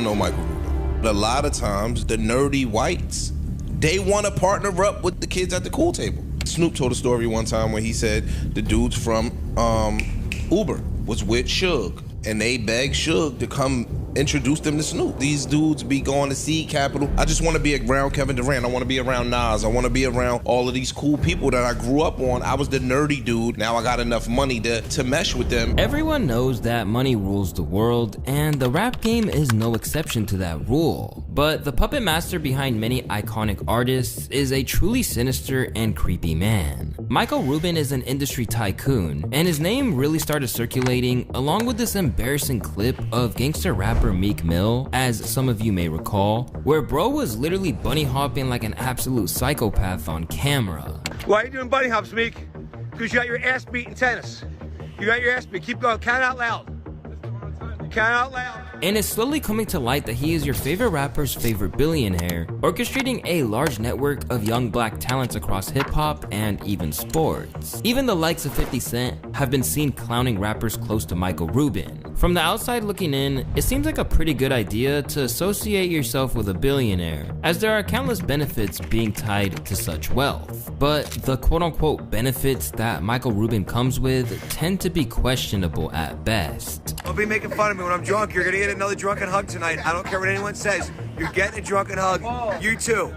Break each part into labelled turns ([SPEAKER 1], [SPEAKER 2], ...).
[SPEAKER 1] know Michael Rubin. A lot of times, the nerdy whites, they want to partner up with the kids at the cool table. Snoop told a story one time where he said the dudes from Uber was with Suge, and they begged Suge to come introduce them to Snoop. These dudes be going to seed capital. I just want to be around Kevin Durant. I want to be around Nas. I want to be around all of these cool people that I grew up on. I was the nerdy dude. Now I got enough money to mesh with them.
[SPEAKER 2] Everyone knows that money rules the world, and the rap game is no exception to that rule. But the puppet master behind many iconic artists is a truly sinister and creepy man. Michael Rubin is an industry tycoon, and his name really started circulating along with this embarrassing clip of gangster rapper Meek Mill, as some of you may recall, where bro was literally bunny hopping like an absolute psychopath on camera.
[SPEAKER 3] Why are you doing bunny hops, Meek? Because you got your ass beat in tennis. You got your ass beat. Keep going. Count out loud. Count out loud.
[SPEAKER 2] And it's slowly coming to light that he is your favorite rapper's favorite billionaire, orchestrating a large network of young black talents across hip-hop and even sports. Even the likes of 50 Cent have been seen clowning rappers close to Michael Rubin. From the outside looking in, it seems like a pretty good idea to associate yourself with a billionaire, as there are countless benefits being tied to such wealth. But the quote-unquote benefits that Michael Rubin comes with tend to be questionable at best.
[SPEAKER 3] Don't be making fun of me when I'm drunk. You're gonna get another drunken hug tonight. I don't care what anyone says. You're getting a drunken hug. You too.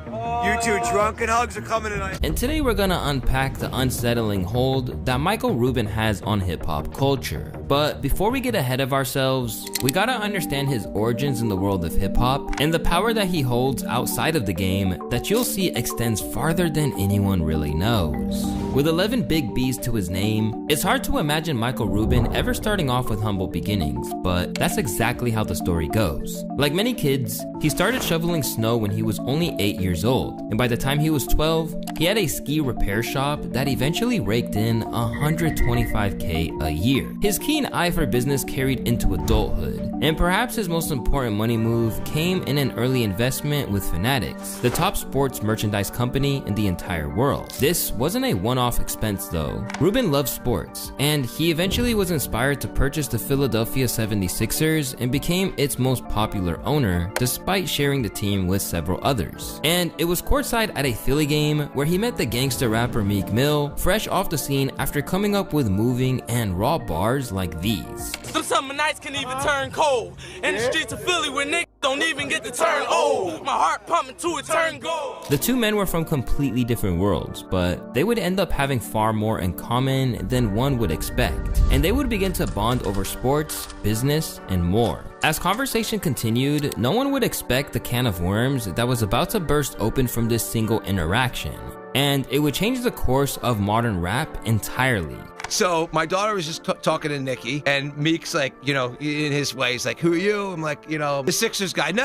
[SPEAKER 3] You too. Drunken hugs are coming tonight.
[SPEAKER 2] And today we're gonna unpack the unsettling hold that Michael Rubin has on hip-hop culture. But before we get ahead of ourselves, we gotta understand his origins in the world of hip-hop and the power that he holds outside of the game that you'll see extends farther than anyone really knows. With 11 big B's to his name, it's hard to imagine Michael Rubin ever starting off with humble beginnings, but that's exactly how the story goes. Like many kids, he started shoveling snow when he was only 8 years old, and by the time he was 12, he had a ski repair shop that eventually raked in $125K a year. His keen eye for business carried into adulthood, and perhaps his most important money move came in an early investment with Fanatics, the top sports merchandise company in the entire world. This wasn't a one-off expense though. Rubin loved sports, and he eventually was inspired to purchase the Philadelphia 76ers and became its most popular owner, despite sharing the team with several others. And it was courtside at a Philly game where he met the gangster rapper Meek Mill, fresh off the scene after coming up with moving and raw bars like these.
[SPEAKER 4] Some summer nights can even turn cold. In the streets of Philly where niggas don't even get to turn old. My heart pumping to it turn gold.
[SPEAKER 2] The two men were from completely different worlds, but they would end up having far more in common than one would expect. And they would begin to bond over sports, business, and more. As conversation continued, no one would expect the can of worms that was about to burst open from this single interaction. And it would change the course of modern rap entirely.
[SPEAKER 3] So my daughter was just talking to Nikki, and Meek's like, you know, in his way, he's like, who are you? I'm like, you know, the Sixers guy. No.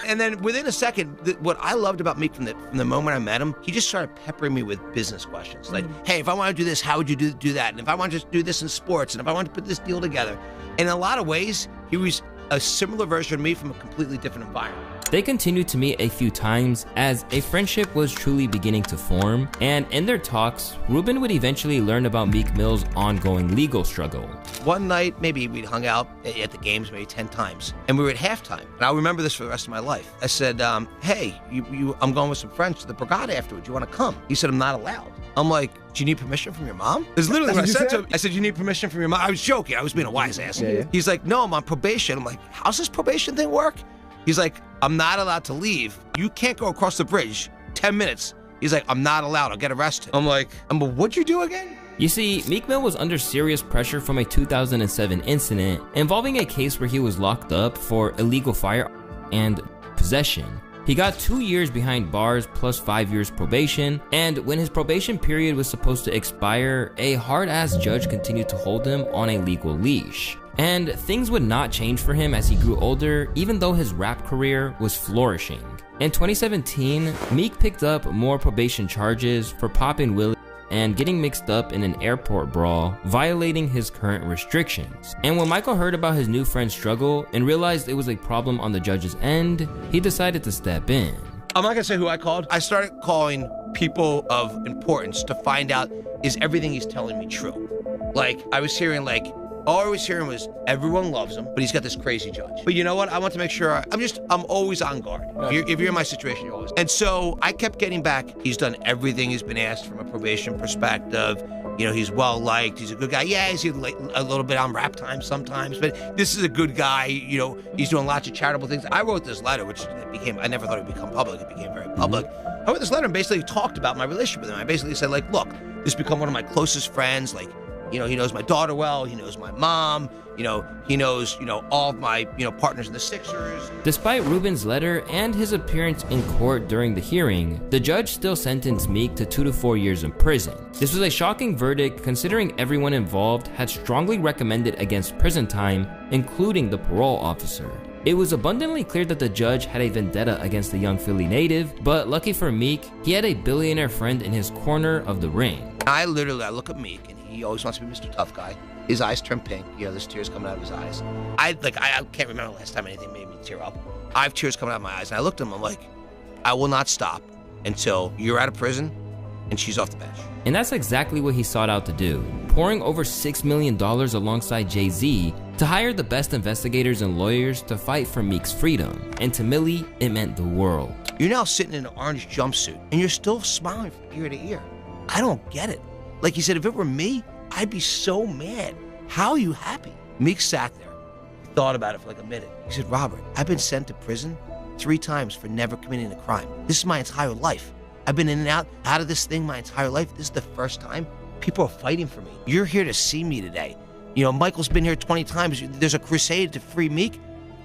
[SPEAKER 3] And then within a second, what I loved about Meek from the moment I met him, he just started peppering me with business questions. Like, hey, if I want to do this, how would you do that? And if I want to do this in sports, and if I want to put this deal together. In a lot of ways, he was a similar version of me from a completely different environment.
[SPEAKER 2] They continued to meet a few times as a friendship was truly beginning to form, and in their talks, Rubin would eventually learn about Meek Mill's ongoing legal struggle.
[SPEAKER 3] One night, maybe we'd hung out at the games maybe 10 times, and we were at halftime, and I'll remember this for the rest of my life. I said, hey, I'm going with some friends to the Borgata afterwards. You want to come? He said, I'm not allowed. I'm like, do you need permission from your mom? It's literally what I said to him. I said, you need permission from your mom? I was joking. I was being a wise ass. Yeah. He's like, no, I'm on probation. I'm like, how's this probation thing work? He's like, I'm not allowed to leave. You can't go across the bridge. 10 minutes. He's like, I'm not allowed. I'll get arrested. I'm like, what'd you do again?
[SPEAKER 2] You see, Meek Mill was under serious pressure from a 2007 incident involving a case where he was locked up for illegal firearm and possession. He got 2 years behind bars plus 5 years probation, and when his probation period was supposed to expire, a hard-ass judge continued to hold him on a legal leash. And things would not change for him as he grew older, even though his rap career was flourishing. In 2017, Meek picked up more probation charges for popping Willie and getting mixed up in an airport brawl, violating his current restrictions. And when Michael heard about his new friend's struggle and realized it was a problem on the judge's end, he decided to step in.
[SPEAKER 3] I'm not gonna say who I called. I started calling people of importance to find out, is everything he's telling me true? Like, I was hearing like, All I was hearing was everyone loves him, but he's got this crazy judge. But you know what? I want to make sure I'm always on guard. If you're in my situation, you're always. And so I kept getting back. He's done everything he's been asked from a probation perspective. You know, he's well liked. He's a good guy. Yeah, he's a little bit on rap time sometimes, but this is a good guy. You know, he's doing lots of charitable things. I wrote this letter, which I never thought it would become public. It became very public. I wrote this letter and basically talked about my relationship with him. I basically said, like, look, this has become one of my closest friends. Like, you know, he knows my daughter well. He knows my mom. You know, he knows, all of my, partners in the Sixers.
[SPEAKER 2] Despite Ruben's letter and his appearance in court during the hearing, the judge still sentenced Meek to 2 to 4 years in prison. This was a shocking verdict considering everyone involved had strongly recommended against prison time, including the parole officer. It was abundantly clear that the judge had a vendetta against the young Philly native, but lucky for Meek, he had a billionaire friend in his corner of the ring.
[SPEAKER 3] I look at Meek, and he always wants to be Mr. Tough Guy. His eyes turn pink. There's tears coming out of his eyes. I can't remember the last time anything made me tear up. I have tears coming out of my eyes, and I looked at him, I'm like, I will not stop until you're out of prison and she's off the bench.
[SPEAKER 2] And that's exactly what he sought out to do, pouring over $6 million alongside Jay-Z to hire the best investigators and lawyers to fight for Meek's freedom. And to Millie, it meant the world.
[SPEAKER 3] You're now sitting in an orange jumpsuit, and you're still smiling from ear to ear. I don't get it. Like he said, if it were me, I'd be so mad. How are you happy? Meek sat there. He thought about it for like a minute. He said, Robert, I've been sent to prison 3 times for never committing a crime. This is my entire life. I've been in and out of this thing my entire life. This is the first time people are fighting for me. You're here to see me today. Michael's been here 20 times. There's a crusade to free Meek.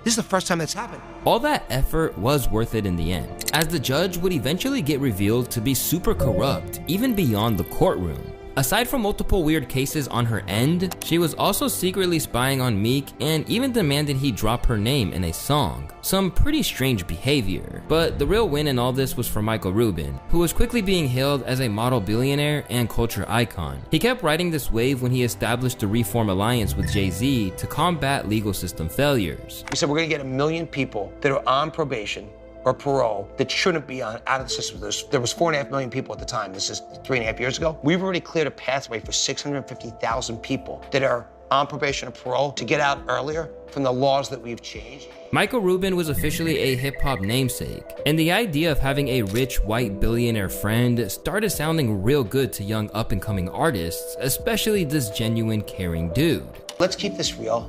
[SPEAKER 3] This is the first time that's happened.
[SPEAKER 2] All that effort was worth it in the end, as the judge would eventually get revealed to be super corrupt, even beyond the courtroom. Aside from multiple weird cases on her end, she was also secretly spying on Meek and even demanded he drop her name in a song. Some pretty strange behavior. But the real win in all this was for Michael Rubin, who was quickly being hailed as a model billionaire and culture icon. He kept riding this wave when he established the Reform Alliance with Jay-Z to combat legal system failures.
[SPEAKER 3] We said we're gonna get 1 million people that are on probation or parole that shouldn't be out of the system. There was 4.5 million people at the time. This is 3.5 years ago. We've already cleared a pathway for 650,000 people that are on probation or parole to get out earlier from the laws that we've changed.
[SPEAKER 2] Michael Rubin was officially a hip-hop namesake, and the idea of having a rich white billionaire friend started sounding real good to young up-and-coming artists, especially this genuine, caring dude.
[SPEAKER 3] Let's keep this real.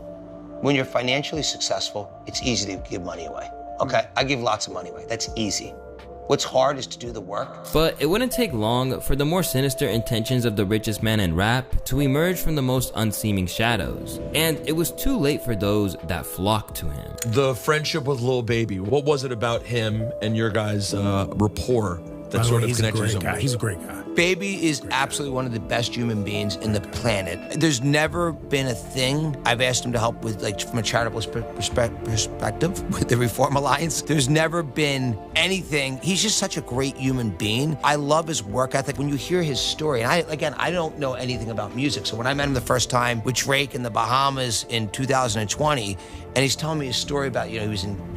[SPEAKER 3] When you're financially successful, it's easy to give money away. Okay, I give lots of money away. That's easy. What's hard is to do the work.
[SPEAKER 2] But it wouldn't take long for the more sinister intentions of the richest man in rap to emerge from the most unseeming shadows. And it was too late for those that flocked to him.
[SPEAKER 5] The friendship with Lil Baby, what was it about him and your guys' rapport that sort of connected you?
[SPEAKER 6] He's a great guy.
[SPEAKER 3] Baby is absolutely one of the best human beings in the planet. There's never been a thing I've asked him to help with, like from a charitable perspective with the Reform Alliance. There's never been anything. He's just such a great human being. I love his work ethic. When you hear his story, and I don't know anything about music, so when I met him the first time with Drake in the Bahamas in 2020, and he's telling me his story about, he was in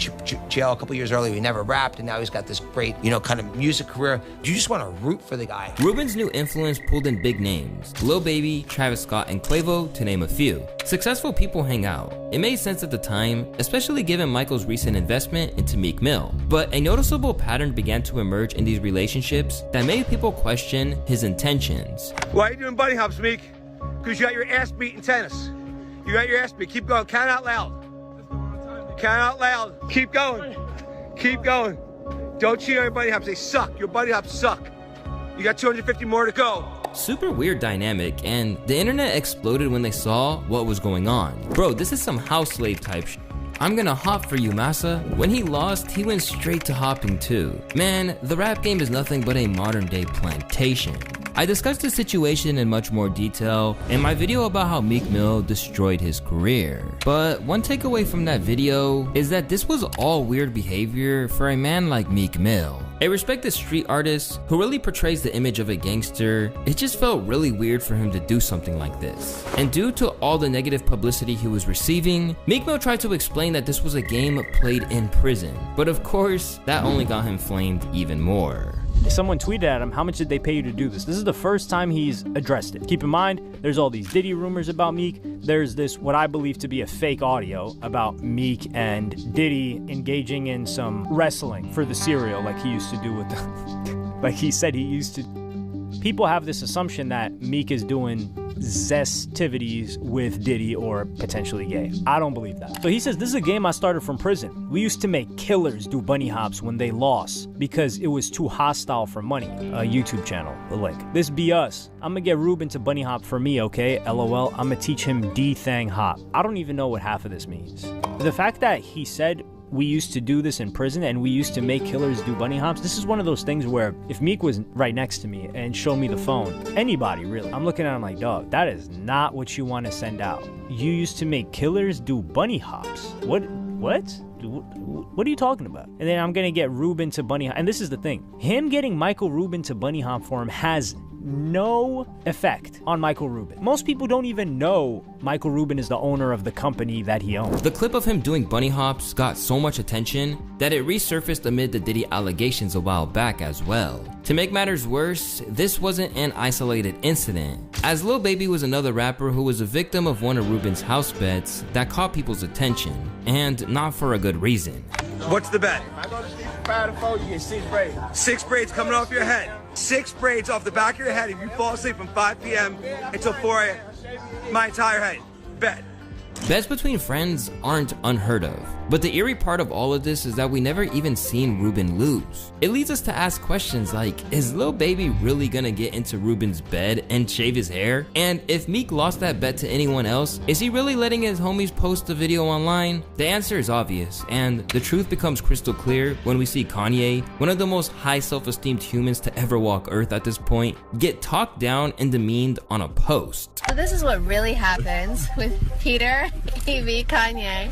[SPEAKER 3] jail a couple years earlier, he never rapped, and now he's got this great, kind of music career. You just want to root for the guy.
[SPEAKER 2] Rubin's new influence pulled in big names, Lil Baby, Travis Scott, and Quavo, to name a few. Successful people hang out. It made sense at the time, especially given Michael's recent investment into Meek Mill. But a noticeable pattern began to emerge in these relationships that made people question his intentions.
[SPEAKER 7] Why are you doing bunny hops, Meek? Because you got your ass beat in tennis. You got your ass beat. Keep going. Count out loud. Count out loud. Keep going. Keep going. Don't cheat on your bunny hops. They suck. Your bunny hops suck. You got 250 more to go.
[SPEAKER 2] Super weird dynamic, and the internet exploded when they saw what was going on. Bro, this is some house slave type shit. I'm gonna hop for you, massa. When he lost, he went straight to hopping too. Man, the rap game is nothing but a modern day plantation. I discussed the situation in much more detail in my video about how Meek Mill destroyed his career. But one takeaway from that video is that this was all weird behavior for a man like Meek Mill. A respected street artist who really portrays the image of a gangster, it just felt really weird for him to do something like this. And due to all the negative publicity he was receiving, Meek Mill tried to explain that this was a game played in prison. But of course, that only got him flamed even more.
[SPEAKER 6] Someone tweeted at him, how much did they pay you to do this? This is the first time he's addressed it. Keep in mind, there's all these Diddy rumors about Meek. There's this, what I believe to be a fake audio about Meek and Diddy engaging in some wrestling for the cereal like he used to do with the, like he said he used to. People have this assumption that Meek is doing zestivities with Diddy or potentially gay. I don't believe that. So he says, this is a game I started from prison. We used to make killers do bunny hops when they lost because it was too hostile for money. A YouTube channel, the link. This be us. I'm gonna get Ruben to bunny hop for me, okay? LOL, I'm gonna teach him D-Thang hop. I don't even know what half of this means. The fact that he said we used to do this in prison and we used to make killers do bunny hops. This is one of those things where if Meek was right next to me and showed me the phone, anybody really, I'm looking at him like, dog, that is not what you want to send out. You used to make killers do bunny hops. What? What are you talking about? And then I'm gonna get Ruben to bunny hop. And this is the thing. Him getting Michael Rubin to bunny hop for him has no effect on Michael Rubin. Most people don't even know Michael Rubin is the owner of the company that he owns.
[SPEAKER 2] The clip of him doing bunny hops got so much attention that it resurfaced amid the Diddy allegations a while back as well. To make matters worse, this wasn't an isolated incident, as Lil Baby was another rapper who was a victim of one of Rubin's house bets that caught people's attention, and not for a good reason.
[SPEAKER 7] What's the bet?
[SPEAKER 4] I go to sleep from 5 to 4, you get 6 braids.
[SPEAKER 7] 6 braids coming off your head. 6 braids off the back of your head if you fall asleep from 5 p.m. until 4 a.m. My entire head. Bet.
[SPEAKER 2] Bets between friends aren't unheard of, but the eerie part of all of this is that we never even seen Ruben lose. It leads us to ask questions like, is Lil Baby really gonna get into Ruben's bed and shave his hair? And if Meek lost that bet to anyone else, is he really letting his homies post the video online? The answer is obvious, and the truth becomes crystal clear when we see Kanye, one of the most high self-esteemed humans to ever walk Earth at this point, get talked down and demeaned on a post.
[SPEAKER 8] So this is what really happens with Peter, AV, Kanye.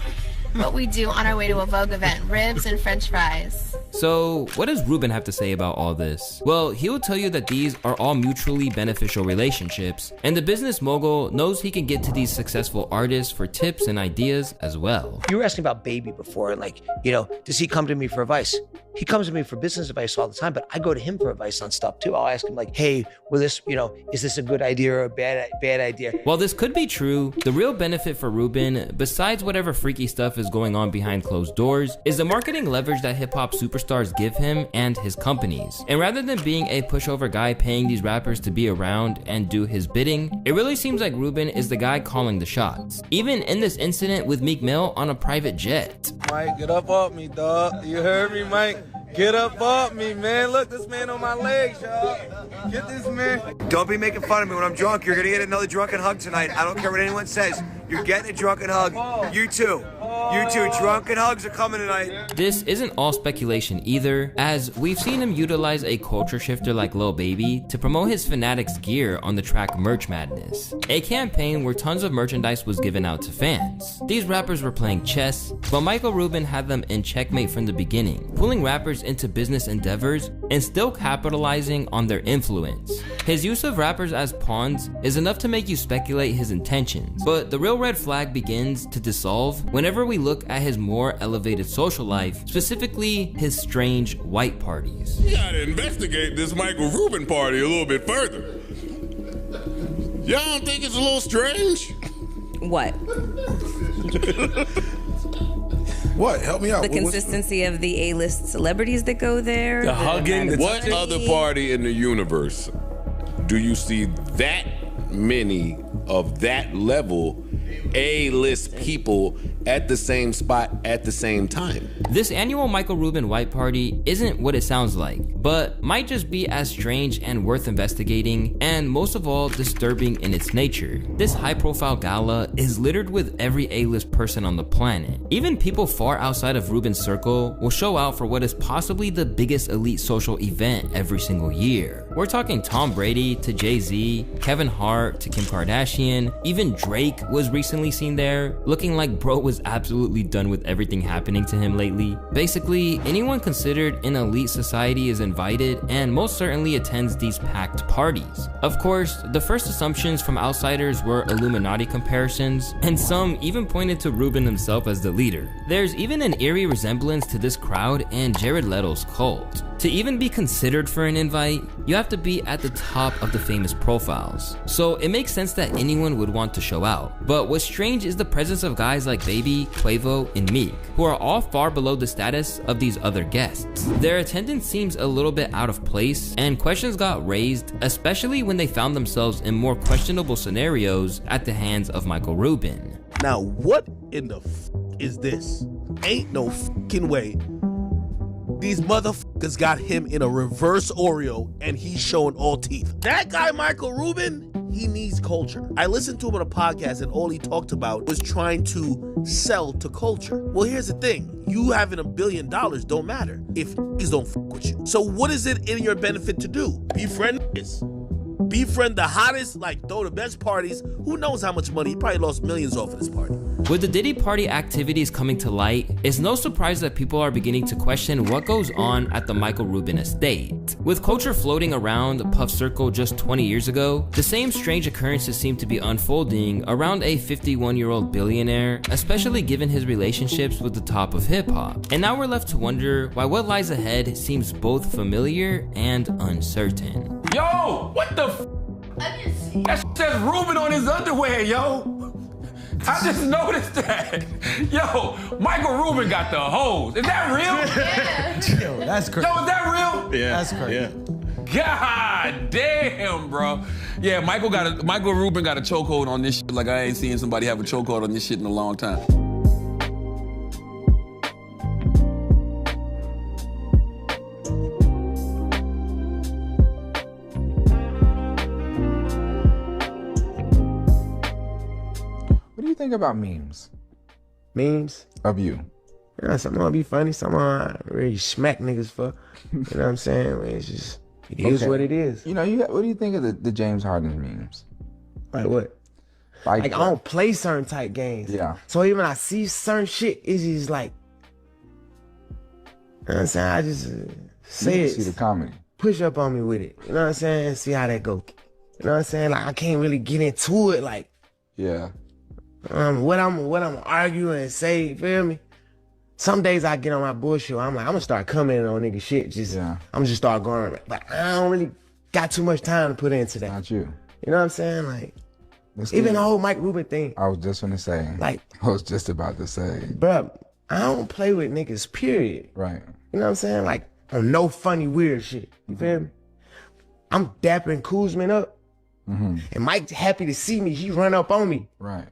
[SPEAKER 8] What we do on our way to a Vogue event, ribs and french fries.
[SPEAKER 2] So what does Ruben have to say about all this? Well, he'll tell you that these are all mutually beneficial relationships, and the business mogul knows he can get to these successful artists for tips and ideas as well.
[SPEAKER 3] You were asking about Baby before, like, you know, does he come to me for advice? He comes to me for business advice all the time, but I go to him for advice on stuff too. I'll ask him like, hey, will this, you know, is this a good idea or a bad idea?
[SPEAKER 2] While this could be true, the real benefit for Ruben, besides whatever freaky stuff is going on behind closed doors, is the marketing leverage that hip-hop superstars give him and his companies. And rather than being a pushover guy paying these rappers to be around and do his bidding, it really seems like Ruben is the guy calling the shots. Even in this incident with Meek Mill on a private jet.
[SPEAKER 4] Mike, get up off me, dog. You heard me, Mike? Get up off me, man. Look, this man on my legs, y'all. Get this man.
[SPEAKER 7] Don't be making fun of me when I'm drunk. You're gonna get another drunken hug tonight. I don't care what anyone says. You're getting a drunken hug. You too. You too. Drunken hugs are coming tonight.
[SPEAKER 2] This isn't all speculation either, as we've seen him utilize a culture shifter like Lil Baby to promote his Fanatics gear on the track Merch Madness, a campaign where tons of merchandise was given out to fans. These rappers were playing chess, but Michael Rubin had them in checkmate from the beginning, pulling rappers into business endeavors and still capitalizing on their influence. His use of rappers as pawns is enough to make you speculate his intentions, but the real red flag begins to dissolve whenever we look at his more elevated social life, specifically his strange white parties.
[SPEAKER 9] You gotta investigate this Michael Rubin party a little bit further. Y'all don't think it's a little strange?
[SPEAKER 10] What?
[SPEAKER 1] What? Help me out.
[SPEAKER 10] The consistency of the A-list celebrities that go there.
[SPEAKER 4] The hugging.
[SPEAKER 9] What other party in the universe do you see that many of that level A-list people at the same spot at the same time?
[SPEAKER 2] This annual Michael Rubin white party isn't what it sounds like, but might just be as strange and worth investigating, and most of all, disturbing in its nature. This high-profile gala is littered with every A-list person on the planet. Even people far outside of Rubin's circle will show out for what is possibly the biggest elite social event every single year. We're talking Tom Brady to Jay-Z, Kevin Hart to Kim Kardashian, even Drake was recently seen there, looking like bro was absolutely done with everything happening to him lately. Basically, anyone considered an elite society is invited and most certainly attends these packed parties. Of course, the first assumptions from outsiders were Illuminati comparisons, and some even pointed to Rubin himself as the leader. There's even an eerie resemblance to this crowd and Jared Leto's cult. To even be considered for an invite, you have to be at the top of the famous profiles. So it makes sense that anyone would want to show out. But what's strange is the presence of guys like Baby, Quavo, and Meek, who are all far below the status of these other guests. Their attendance seems a little bit out of place, and questions got raised, especially when they found themselves in more questionable scenarios at the hands of Michael Rubin.
[SPEAKER 11] Now, what in the is this? Ain't no fucking way. These motherfuckers got him in a reverse Oreo and he's showing all teeth. That guy, Michael Rubin, he needs culture. I listened to him on a podcast and all he talked about was trying to sell to culture. Well, here's the thing. You having $1 billion don't matter if niggas don't fuck with you. So what is it in your benefit to do? Befriend niggas. Befriend the hottest, like throw the best parties. Who knows how much money? He probably lost millions off of this party.
[SPEAKER 2] With the Diddy Party activities coming to light, it's no surprise that people are beginning to question what goes on at the Michael Rubin estate. With culture floating around Puff Circle just 20 years ago, the same strange occurrences seem to be unfolding around a 51-year-old billionaire, especially given his relationships with the top of hip-hop. And now we're left to wonder why what lies ahead seems both familiar and uncertain.
[SPEAKER 12] Yo, what the f? That says Rubin on his underwear, yo. I just noticed that. Yo, Michael Rubin got the hose. Is that real?
[SPEAKER 13] Yeah. Yo, that's crazy.
[SPEAKER 12] Yo, is that real?
[SPEAKER 13] Yeah. That's crazy.
[SPEAKER 12] Yeah. God damn, bro. Yeah, Michael Rubin got a chokehold on this shit like I ain't seen somebody have a chokehold on this shit in a long time.
[SPEAKER 14] What do you think about memes?
[SPEAKER 15] Memes?
[SPEAKER 14] Of you?
[SPEAKER 15] Yeah, some gonna be funny, some gonna really smack niggas for. You know what I'm saying? It's just, it is what it is.
[SPEAKER 14] You know, what do you think of the James Harden memes?
[SPEAKER 15] Like what? Like I don't play certain type games.
[SPEAKER 14] Yeah.
[SPEAKER 15] So even I see certain shit, it's just like, you know what I'm saying? I just say it.
[SPEAKER 14] See the comedy.
[SPEAKER 15] Push up on me with it. You know what I'm saying? See how that go. You know what I'm saying? Like I can't really get into it. Like,
[SPEAKER 14] yeah.
[SPEAKER 15] What I'm arguing and say, you feel me? Some days I get on my bullshit, I'm like, I'm gonna start commenting on nigga shit. I'm just start going, but I don't really got too much time to put into that.
[SPEAKER 14] Not you.
[SPEAKER 15] You know what I'm saying? Like, even the whole Mike Rubin thing.
[SPEAKER 14] I was just gonna say.
[SPEAKER 15] Like,
[SPEAKER 14] I was just about to say.
[SPEAKER 15] Bruh, I don't play with niggas, period.
[SPEAKER 14] Right.
[SPEAKER 15] You know what I'm saying? Like, on no funny, weird shit. You feel me? I'm dapping Kuzman up. And Mike happy to see me. He run up on me.
[SPEAKER 14] Right.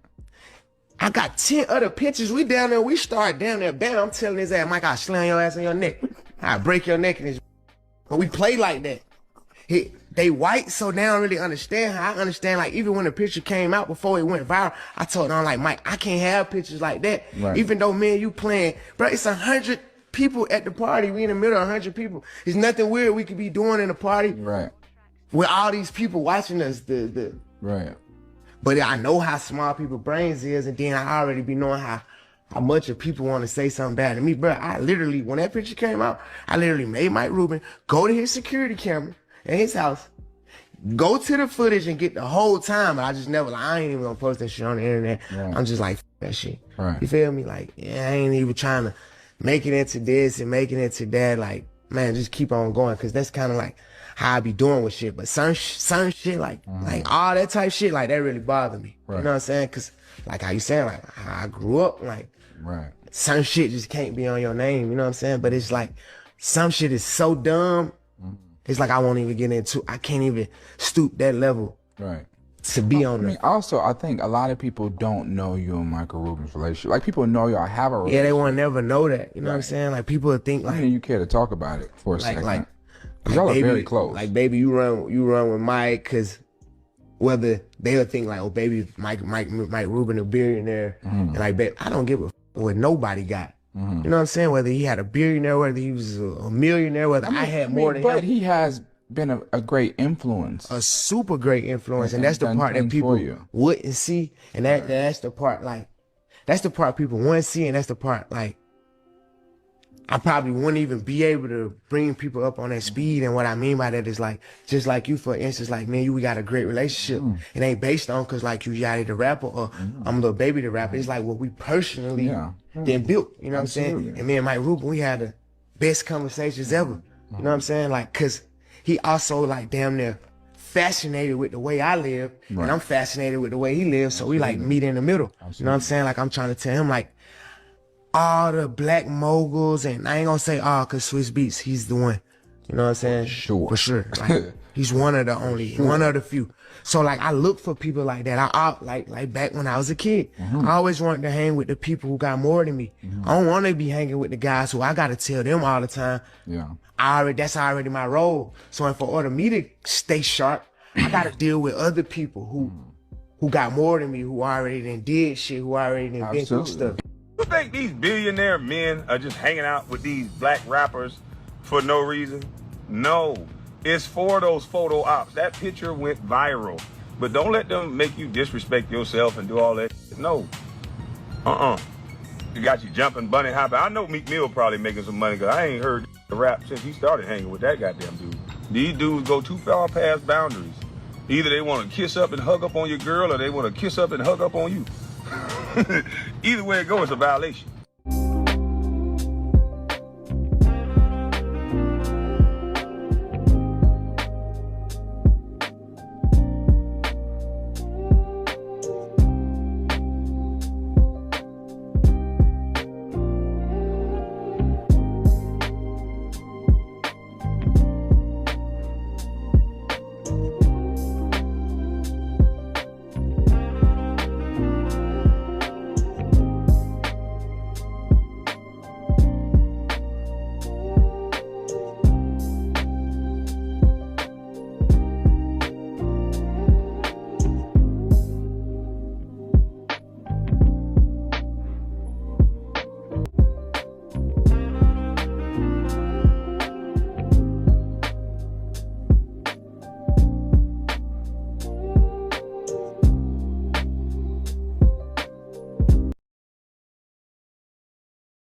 [SPEAKER 15] I got 10 other pictures. We down there. We start down there. Bam, I'm telling his ass, Mike, I'll slam your ass on your neck. I'll break your neck in this. But we play like that. They white, so they don't really understand how I understand. Like, even when the picture came out before it went viral, I told them, like, Mike, I can't have pictures like that.
[SPEAKER 14] Right.
[SPEAKER 15] Even though me and you playing, bro, it's 100 people at the party. We in the middle of 100 people. There's nothing weird we could be doing in the party.
[SPEAKER 14] Right.
[SPEAKER 15] With all these people watching us.
[SPEAKER 14] Right.
[SPEAKER 15] But I know how small people's brains is, and then I already be knowing how much of people want to say something bad to me. Bro, I literally, when that picture came out, I literally made Mike Rubin go to his security camera in his house, go to the footage and get the whole time. But I just never, like, I ain't even gonna post that shit on the internet.
[SPEAKER 14] Right.
[SPEAKER 15] I'm just like, that shit.
[SPEAKER 14] Right.
[SPEAKER 15] You feel me? Like, yeah, I ain't even trying to make it into this and make it into that. Like, man, just keep on going, because that's kind of like how I be doing with shit. But some shit, like all that type shit, like, that really bothered me.
[SPEAKER 14] Right.
[SPEAKER 15] You know what I'm saying? Because, like how you saying, like, how I grew up, like,
[SPEAKER 14] right.
[SPEAKER 15] Some shit just can't be on your name, you know what I'm saying? But it's like, some shit is so dumb, it's like I won't even get into, I can't even stoop that level.
[SPEAKER 14] Right.
[SPEAKER 15] To be on
[SPEAKER 14] I mean, also, I think a lot of people don't know you and Michael Rubin's relationship. Like, people know y'all have a relationship.
[SPEAKER 15] Yeah, they won't never know that. You know what I'm saying? Like, people would think, like,
[SPEAKER 14] I mean, you care to talk about it for a second.
[SPEAKER 15] Like
[SPEAKER 14] y'all are
[SPEAKER 15] baby,
[SPEAKER 14] very close.
[SPEAKER 15] Like, baby, you run with Mike, because whether they'll think like, oh, baby, Mike Rubin a billionaire, and like, babe, I don't give a what nobody got. You know what I'm saying? Whether he had a billionaire, whether he was a millionaire, whether I had more than him.
[SPEAKER 14] But he has been a great influence.
[SPEAKER 15] A super great influence, and that's the part that people wouldn't see, and that's the part, like, that's the part people want to see, and that's the part, like, I probably wouldn't even be able to bring people up on that speed. And what I mean by that is, like, just like you, for instance, like, man, we got a great relationship. It ain't based on because, like, you Yachty the rapper or I'm Lil Baby the rapper. It's like what we personally then built. You know what I'm saying? And me and Mike Rubin, we had the best conversations ever. You know what I'm saying? Like, cause he also like damn near fascinated with the way I live, and I'm fascinated with the way he lives. So we like meet in the middle. You know what I'm saying? Like I'm trying to tell him like all the black moguls, and I ain't gonna say all, cause Swiss Beats, he's the one. You know what I'm saying? For sure. Like, he's one of the only, one of the few. So like I look for people like that. I like back when I was a kid, I always wanted to hang with the people who got more than me. I don't want to be hanging with the guys who I gotta tell them all the time. That's already my role. So for order me to stay sharp, I gotta deal with other people who got more than me, who already done did shit, who already done been through stuff.
[SPEAKER 13] You think these billionaire men are just hanging out with these black rappers for no reason? No. It's for those photo ops. That picture went viral. But don't let them make you disrespect yourself and do all that. No. You got you jumping, bunny hopping. I know Meek Mill probably making some money because I ain't heard the rap since he started hanging with that goddamn dude. These dudes go too far past boundaries. Either they want to kiss up and hug up on your girl or they want to kiss up and hug up on you. Either way it goes, it's a violation.